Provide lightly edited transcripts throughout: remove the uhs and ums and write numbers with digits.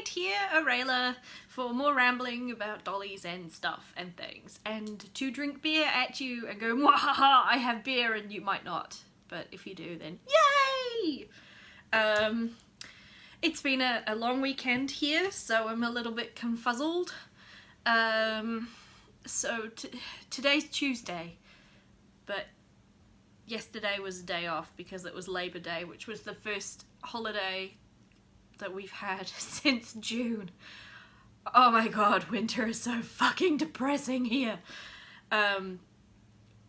weekend here, Aurelia, for more rambling about dollies and stuff and things, and to drink beer at you and go, "Mwahaha, I have beer," and you might not, but if you do, then yay! It's been a long weekend here, so I'm a little bit confuzzled. So today's Tuesday, but yesterday was a day off because it was Labor Day, which was the first holiday that we've had since June. Oh my god, winter is so fucking depressing here.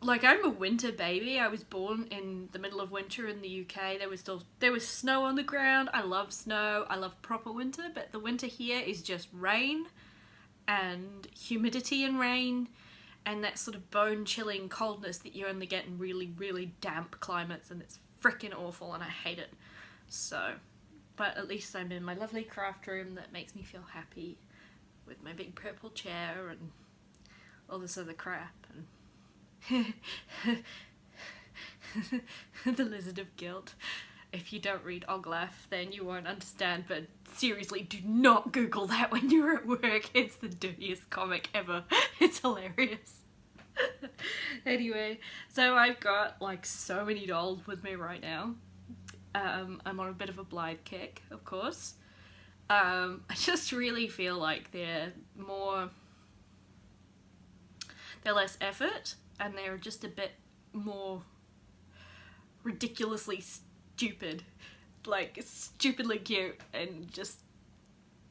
Like, I'm a winter baby. I was born in the middle of winter in the UK. There was snow on the ground. I love snow. I love proper winter, but the winter here is just rain and humidity and rain and that sort of bone-chilling coldness that you only get in really, really damp climates, and it's freaking awful and I hate it. So, but at least I'm in my lovely craft room that makes me feel happy with my big purple chair and all this other crap and the Lizard of Guilt. If you don't read Oglaf, then you won't understand, but seriously, do not Google that when you're at work. It's the dirtiest comic ever. It's hilarious. Anyway, so I've got like so many dolls with me right now. I'm on a bit of a Blythe kick, of course. I just really feel like they're less effort, and they're just a bit more ridiculously stupid, like stupidly cute and just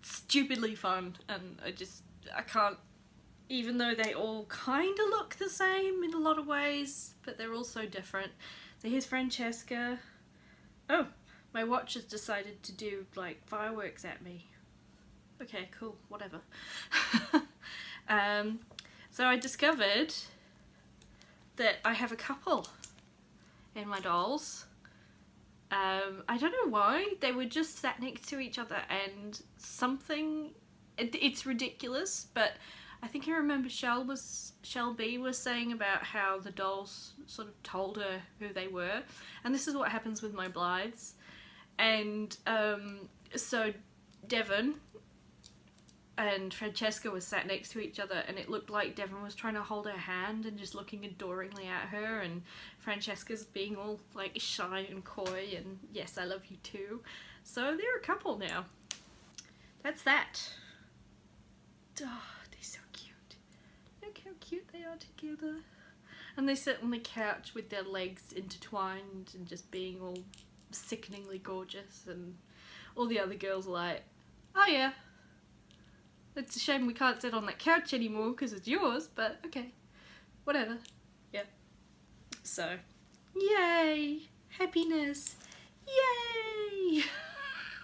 stupidly fun, and I can't, even though they all kind of look the same in a lot of ways, but they're also different. So here's Francesca. Oh, my watch has decided to do like fireworks at me. Okay, cool, whatever. So I discovered that I have a couple in my dolls. I don't know why, they were just sat next to each other and something, it's ridiculous, but I think I remember Shell B was saying about how the dolls sort of told her who they were, and this is what happens with my Blythes. And so Devon and Francesca was sat next to each other, and it looked like Devon was trying to hold her hand and just looking adoringly at her, and Francesca's being all like shy and coy and yes, I love you too. So they're a couple now. That's that. Oh, they're so cute. Look how cute they are together. And they sit on the couch with their legs intertwined and just being all sickeningly gorgeous, and all the other girls are like, oh yeah, it's a shame we can't sit on that couch anymore because it's yours, but okay, whatever. Yeah. So, yay! Happiness! Yay!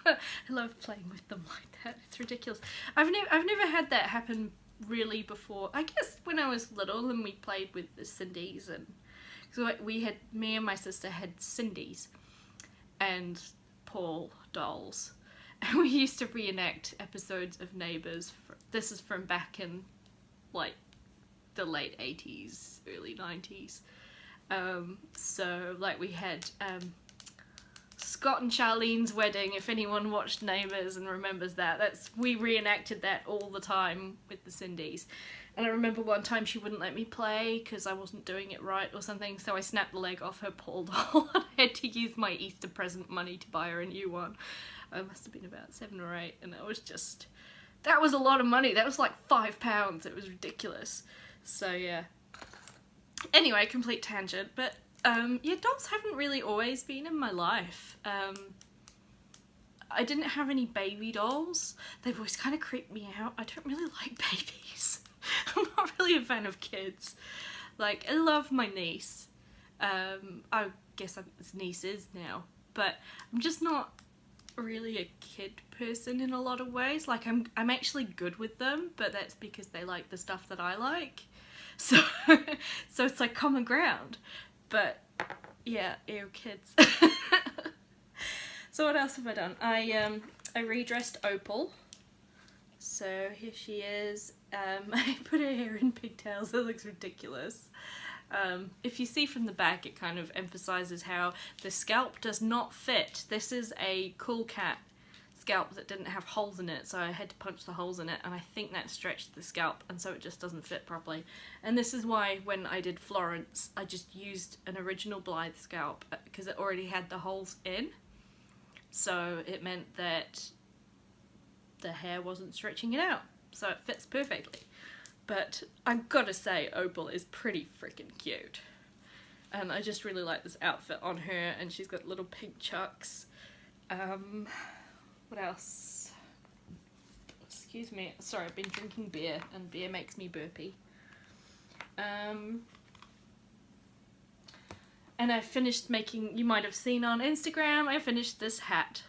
I love playing with them like that. It's ridiculous. I've never had that happen really before. I guess when I was little and we played with the Cindy's, and so me and my sister had Cindy's and Paul dolls. And we used to reenact episodes of Neighbours. This is from back in like the late 80s, early 90s. So like we had Scott and Charlene's wedding, if anyone watched Neighbours and remembers that. We reenacted that all the time with the Cindy's. And I remember one time she wouldn't let me play because I wasn't doing it right or something, so I snapped the leg off her Paul doll and I had to use my Easter present money to buy her a new one. I must have been about 7 or 8, and that was a lot of money. That was like £5. It was ridiculous. So yeah. Anyway, complete tangent, but yeah, dolls haven't really always been in my life. I didn't have any baby dolls. They've always kind of creeped me out. I don't really like babies. I'm not really a fan of kids. Like, I love my niece. I guess it's nieces now, but I'm just not really a kid person in a lot of ways. Like, I'm actually good with them, but that's because they like the stuff that I like. So so it's like common ground. But yeah, ew, kids. So what else have I done? I redressed Opal. So here she is. I put her hair in pigtails. It looks ridiculous. If you see from the back, it kind of emphasises how the scalp does not fit. This is a cool cat scalp that didn't have holes in it, so I had to punch the holes in it, and I think that stretched the scalp, and so it just doesn't fit properly. And this is why when I did Florence, I just used an original Blythe scalp, because it already had the holes in, so it meant that the hair wasn't stretching it out, so it fits perfectly. But I've got to say, Opal is pretty freaking cute. And I just really like this outfit on her, and she's got little pink chucks. What else? Excuse me. Sorry, I've been drinking beer, and beer makes me burpy. And I finished making, you might have seen on Instagram, I finished this hat.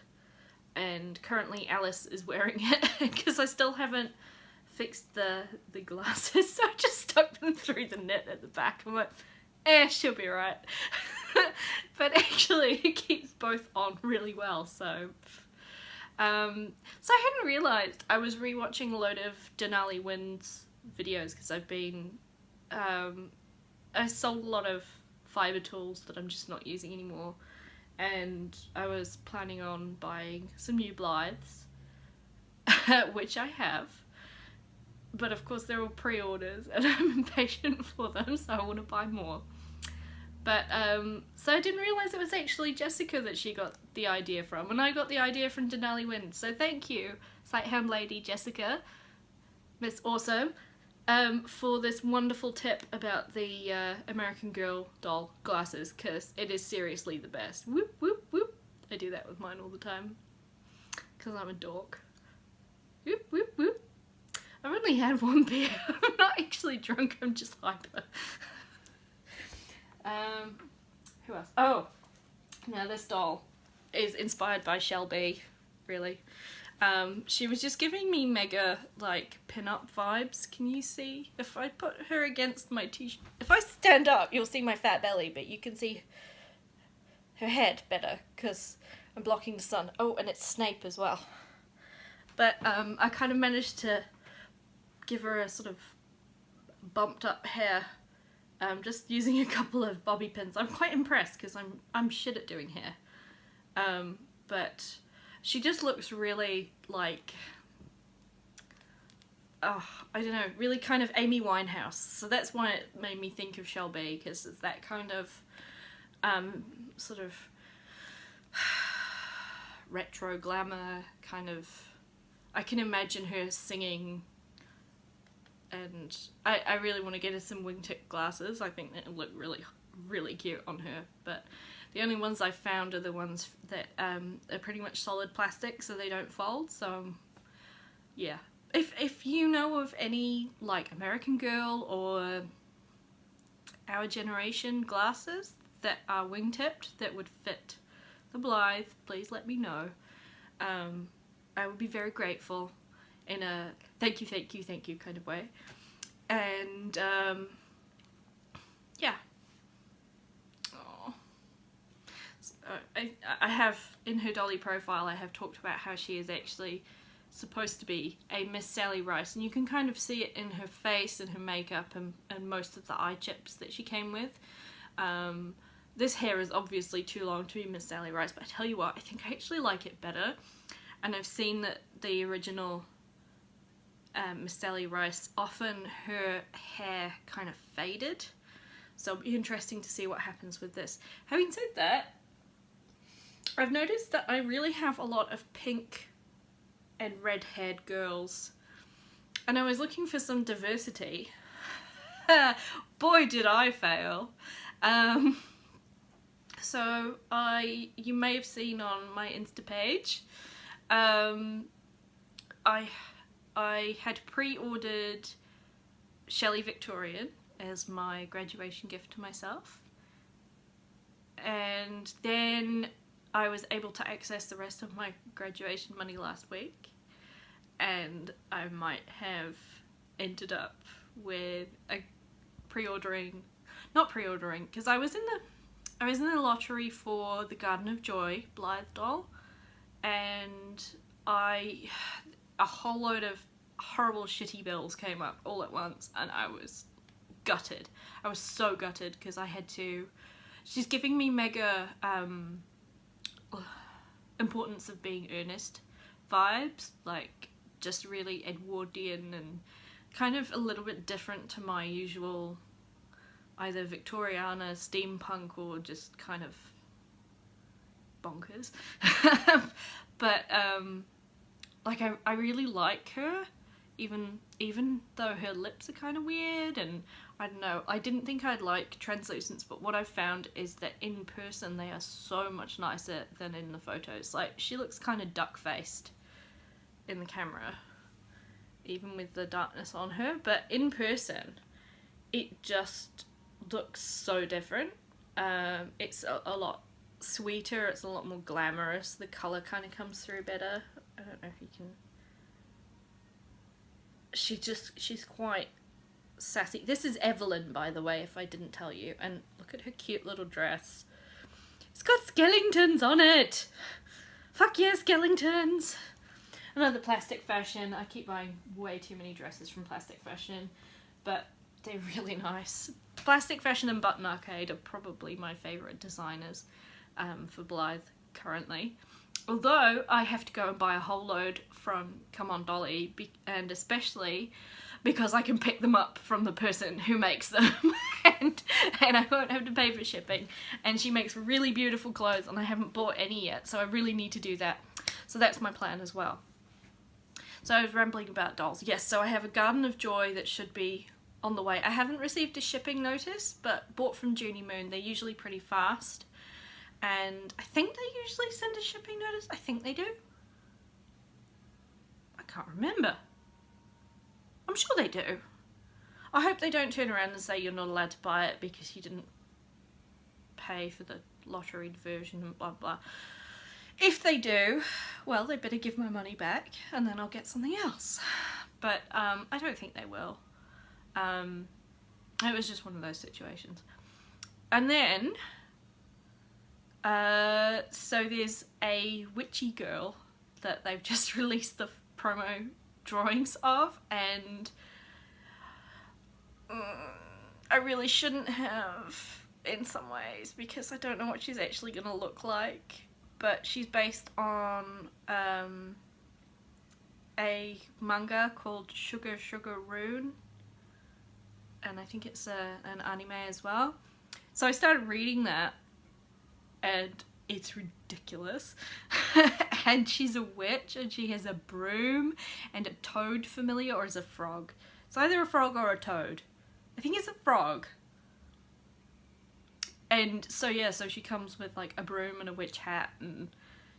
And currently Alice is wearing it, because I still haven't fixed the glasses, so I just stuck them through the net at the back and went, she'll be right. But actually it keeps both on really well, so so I hadn't realised I was rewatching a load of Denali Wynn's videos, because I've been I sold a lot of fibre tools that I'm just not using anymore, and I was planning on buying some new Blythes, which I have. But of course they're all pre-orders and I'm impatient for them, so I want to buy more. But, so I didn't realise it was actually Jessica that she got the idea from, and I got the idea from Denali Wynn. So thank you, Sighthound Lady Jessica, Miss Awesome, for this wonderful tip about the American Girl doll glasses, because it is seriously the best. Whoop, whoop, whoop. I do that with mine all the time, because I'm a dork. Whoop, whoop, whoop. I've only had one beer. I'm not actually drunk, I'm just hyper. Who else? Oh, now this doll is inspired by Shelby, really. She was just giving me mega, like, pin-up vibes. Can you see? If I put her against my t-shirt, if I stand up, you'll see my fat belly, but you can see her head better, because I'm blocking the sun. Oh, and it's Snape as well. But, I kind of managed to give her a sort of bumped up hair, just using a couple of bobby pins. I'm quite impressed, because I'm shit at doing hair. But she just looks really like, I don't know, really kind of Amy Winehouse. So that's why it made me think of Shelby, because it's that kind of sort of retro glamour kind of. I can imagine her singing, and I really want to get her some wingtip glasses. I think that would look really, really cute on her, but the only ones I've found are the ones that are pretty much solid plastic, so they don't fold, so yeah. If you know of any, like, American Girl or Our Generation glasses that are wingtipped that would fit the Blythe, please let me know. I would be very grateful in a thank you kind of way. And yeah. Oh. So, I have, in her dolly profile, I have talked about how she is actually supposed to be a Miss Sally Rice, and you can kind of see it in her face and her makeup and most of the eye chips that she came with. This hair is obviously too long to be Miss Sally Rice, but I tell you what, I think I actually like it better. And I've seen that the original Miss Sally Rice, often her hair kind of faded, so it'll be interesting to see what happens with this. Having said that, I've noticed that I really have a lot of pink and red-haired girls, and I was looking for some diversity. Boy, did I fail. So you may have seen on my Insta page, I had pre-ordered Shelley Victorian as my graduation gift to myself, and then I was able to access the rest of my graduation money last week, and I might have ended up with not pre-ordering, because I was in the lottery for the Garden of Joy Blythe doll, and a whole load of horrible shitty bills came up all at once, and I was gutted. I was so gutted, because I had to, she's giving me mega importance of being earnest vibes, like just really Edwardian and kind of a little bit different to my usual either Victoriana, steampunk, or just kind of bonkers. But like I really like her, even though her lips are kind of weird, and I don't know, I didn't think I'd like translucents, but what I've found is that in person they are so much nicer than in the photos. Like, she looks kind of duck-faced in the camera, even with the darkness on her, but in person it just looks so different. It's a lot sweeter, it's a lot more glamorous, the colour kind of comes through better. I don't know if you can... She's quite sassy. This is Evelyn, by the way, if I didn't tell you, and look at her cute little dress. It's got skeletons on it! Fuck yeah, skeletons! Another plastic fashion. I keep buying way too many dresses from plastic fashion, but they're really nice. Plastic fashion and Button Arcade are probably my favourite designers for Blythe currently. Although I have to go and buy a whole load from Come On Dolly, and especially because I can pick them up from the person who makes them and I won't have to pay for shipping. And she makes really beautiful clothes and I haven't bought any yet, so I really need to do that. So that's my plan as well. So I was rambling about dolls. Yes, so I have a Garden of Joy that should be on the way. I haven't received a shipping notice, but bought from Junie Moon. They're usually pretty fast. And I think they usually send a shipping notice. I think they do. I can't remember. I'm sure they do. I hope they don't turn around and say you're not allowed to buy it because you didn't pay for the lotteried version and blah blah. If they do, well, they better give my money back and then I'll get something else. But I don't think they will. It was just one of those situations. And then so there's a witchy girl that they've just released the promo drawings of, and I really shouldn't have in some ways because I don't know what she's actually going to look like, but she's based on a manga called Sugar Sugar Rune, and I think it's an anime as well. So I started reading that and it's ridiculous. And she's a witch and she has a broom and a toad familiar, or is a frog. It's either a frog or a toad. I think it's a frog. And so yeah, so she comes with like a broom and a witch hat and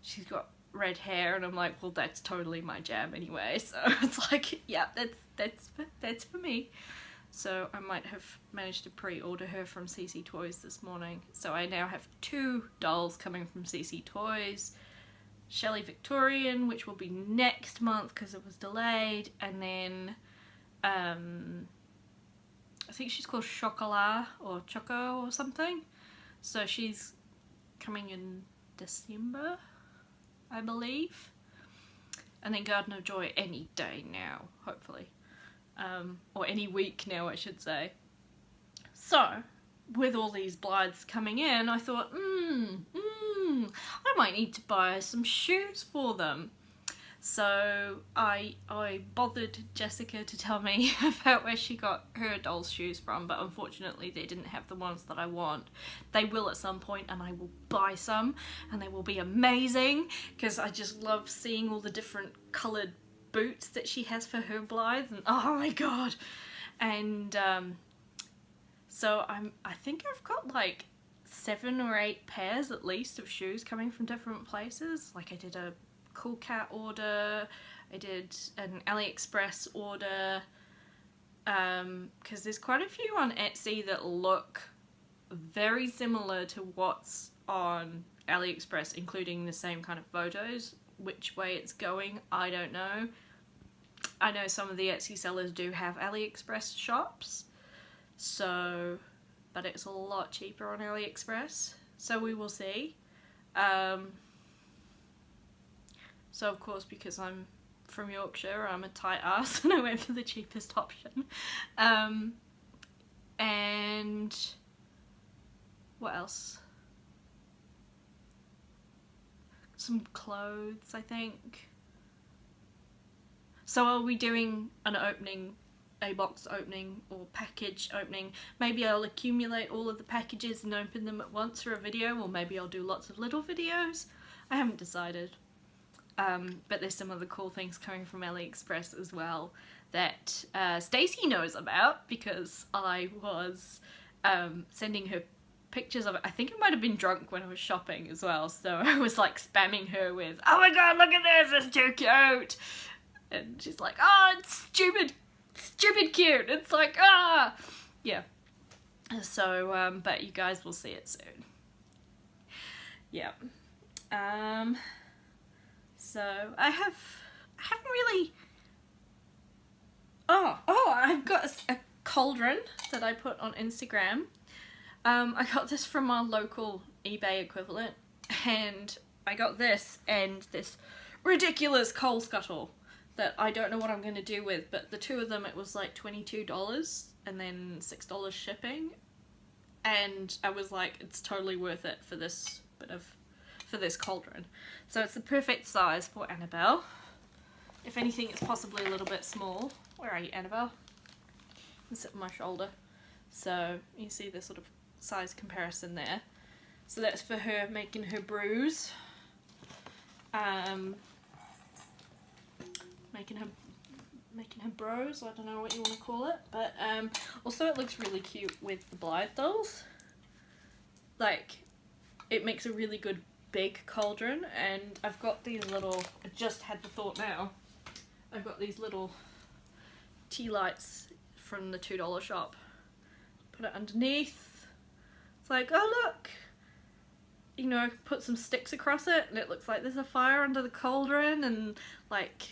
she's got red hair, and I'm like, well, that's totally my jam anyway. So it's like, yeah, that's for me. So I might have managed to pre-order her from CC Toys this morning. So I now have 2 dolls coming from CC Toys. Shelley Victorian, which will be next month because it was delayed, and then I think she's called Chocolat or Choco or something. So she's coming in December, I believe. And then Garden of Joy any day now, hopefully. Or any week now, I should say. So, with all these Blythes coming in, I thought, I might need to buy some shoes for them. So I bothered Jessica to tell me about where she got her doll's shoes from, but unfortunately they didn't have the ones that I want. They will at some point, and I will buy some, and they will be amazing, because I just love seeing all the different coloured boots that she has for her Blythe, and oh my god. And so I think I've got like 7 or 8 pairs at least of shoes coming from different places. Like I did a Cool Cat order, I did an AliExpress order, because there's quite a few on Etsy that look very similar to what's on AliExpress, including the same kind of photos. Which way it's going, I don't know. I know some of the Etsy sellers do have AliExpress shops, so, but it's a lot cheaper on AliExpress, so we will see. So of course, because I'm from Yorkshire, I'm a tight ass and I went for the cheapest option. And what else? Some clothes, I think. So I'll be doing an opening, a box opening or package opening. Maybe I'll accumulate all of the packages and open them at once for a video, or maybe I'll do lots of little videos. I haven't decided. But there's some other cool things coming from AliExpress as well that Stacey knows about, because I was sending her pictures of it. I think I might have been drunk when I was shopping as well, so I was like spamming her with, oh my god, look at this, it's too cute! And she's like, oh, it's stupid cute. It's like, ah! Yeah. So, but you guys will see it soon. Yeah. So, I haven't really... Oh, I've got a cauldron that I put on Instagram. I got this from our local eBay equivalent, and I got this and this ridiculous coal scuttle that I don't know what I'm going to do with, but the two of them, it was like $22 and then $6 shipping, and I was like, it's totally worth it for this for this cauldron. So it's the perfect size for Annabelle. If anything, it's possibly a little bit small. Where are you, Annabelle? You sit on my shoulder. So you see the sort of size comparison there. So that's for her making her brews. Making her bros, I don't know what you want to call it, but also it looks really cute with the Blythe dolls. Like, it makes a really good big cauldron, and I've got these little, I just had the thought now, I've got these little tea lights from the $2 shop. Put it underneath. It's like, oh look! You know, put some sticks across it and it looks like there's a fire under the cauldron, and like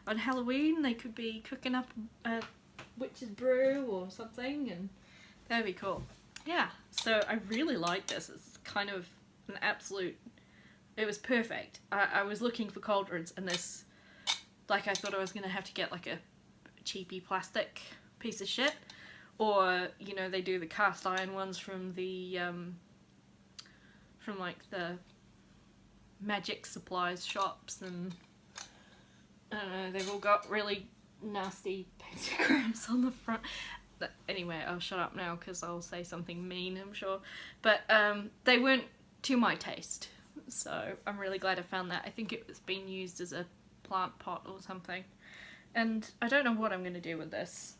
on Halloween they could be cooking up a witch's brew or something, and that'd be cool. Yeah, so I really like this. It's kind of an absolute, it was perfect. I was looking for cauldrons, and this, like, I thought I was gonna have to get like a cheapy plastic piece of shit, or, you know, they do the cast iron ones from the from like the magic supplies shops, and I don't know, they've all got really nasty pentagrams on the front. But anyway, I'll shut up now because I'll say something mean, I'm sure. But they weren't to my taste, so I'm really glad I found that. I think it was being used as a plant pot or something, and I don't know what I'm going to do with this.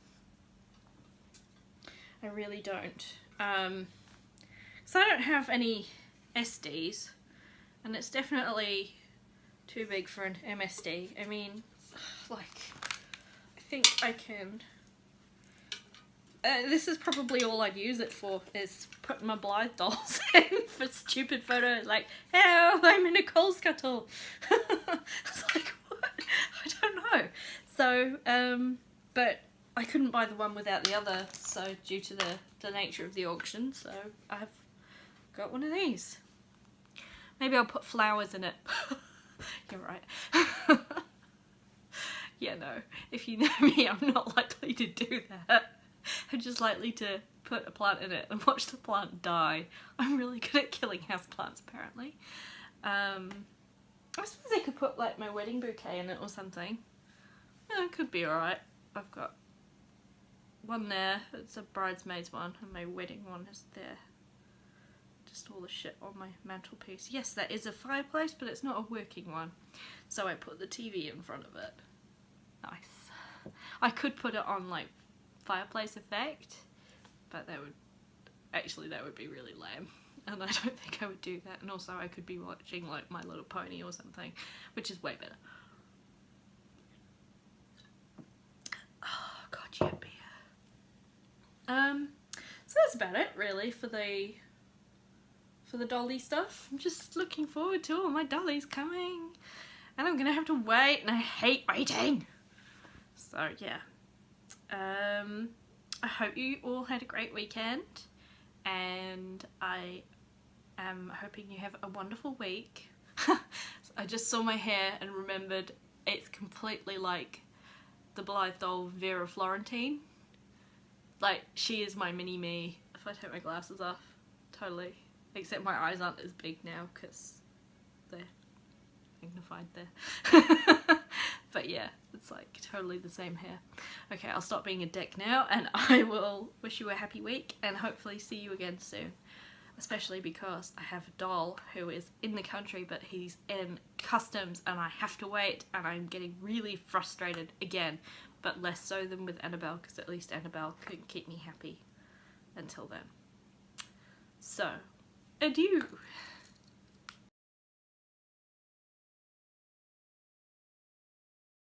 I really don't. So I don't have any SDs, and it's definitely too big for an MSD. I mean, like, I think I can... this is probably all I'd use it for, is putting my Blythe dolls in for stupid photos, like, hello, I'm in a coal scuttle. It's like, what? I don't know. So, but I couldn't buy the one without the other, so due to the nature of the auction, so I've got one of these. Maybe I'll put flowers in it. You're right. Yeah, no. If you know me, I'm not likely to do that. I'm just likely to put a plant in it and watch the plant die. I'm really good at killing houseplants, apparently. I suppose I could put like my wedding bouquet in it or something. Yeah, it could be alright. I've got one there, it's a bridesmaid's one, and my wedding one is there. Just all the shit on my mantelpiece. Yes, that is a fireplace, but it's not a working one. So I put the TV in front of it. Nice. I could put it on like fireplace effect, but that would be really lame, and I don't think I would do that. And also I could be watching like My Little Pony or something, which is way better. Oh god, yeah, beer. So that's about it really for the dolly stuff. I'm just looking forward to all my dollies coming, and I'm gonna have to wait, and I hate waiting. So yeah. I hope you all had a great weekend, and I am hoping you have a wonderful week. I just saw my hair and remembered it's completely like the Blythe doll Vera Florentine. Like, she is my mini me if I take my glasses off. Totally. Except my eyes aren't as big now because they're magnified there. But yeah, it's like totally the same here. Okay, I'll stop being a dick now, and I will wish you a happy week and hopefully see you again soon. Especially because I have a doll who is in the country, but he's in customs and I have to wait, and I'm getting really frustrated again, but less so than with Annabelle, because at least Annabelle can keep me happy until then. So, adieu!